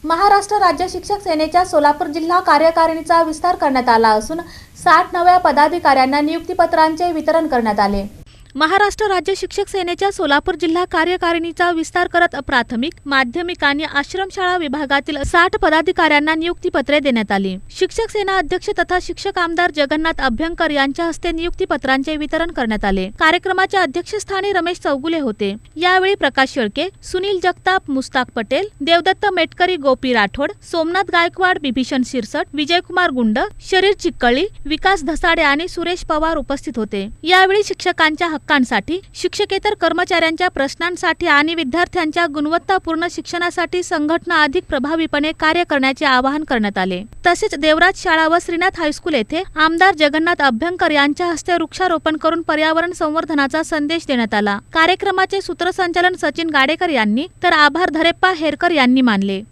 महाराष्ट्र राज्य शिक्षक सेनेच्या सोलापूर जिल्हा कार्यकारिणीचा विस्तार करण्यात आला असून 60 नव्या पदाधिकाऱ्यांना नियुक्तीपत्रांचे वितरण करण्यात आले। महाराष्ट्र राज्य शिक्षक सेनेच्या सोलापूर जिल्हा कार्यकारिणीचा विस्तार करत प्राथमिक, माध्यमिक आणि आश्रमशाळा विभागातील 60 पदाधिकाऱ्यांना नियुक्तीपत्रे देण्यात आली। शिक्षक सेना अध्यक्ष तथा शिक्षक आमदार जगन्नाथ अभ्यंकर यांच्या हस्ते नियुक्तीपत्रांचे वितरण करण्यात आले। कार्यक्रमाच्या अध्यक्षस्थानी रमेश चौगुले होते। यावेळी प्रकाश शेळके, सुनील जगताप, मुस्ताक पटेल, देवदत्त मेटकरी, गोपी राठोड, सोमनाथ गायकवाड, बिभीषण शिरसट, विजयकुमार गुंड, शरीर चिक्कळी, विकास धसाडे आणि सुरेश पवार उपस्थित होते। यावेळी शिक्षकांच्या हक्कांसाठी, शिक्षकेतर कर्मचाऱ्यांच्या प्रश्नांसाठी आणि विद्यार्थ्यांच्या गुणवत्तापूर्ण शिक्षणासाठी संघटना अधिक प्रभावीपणे कार्य करण्याचे आवाहन करण्यात आले। तसेच देवराज शाळा व श्रीनाथ हायस्कूल येथे आमदार जगन्नाथ अभ्यंकर यांच्या हस्ते वृक्षारोपण करून पर्यावरण संवर्धनाचा संदेश देण्यात आला। कार्यक्रमाचे सूत्रसंचालन सचिन गाडेकर यांनी तर आभार धरेप्पा हेरकर यांनी मानले।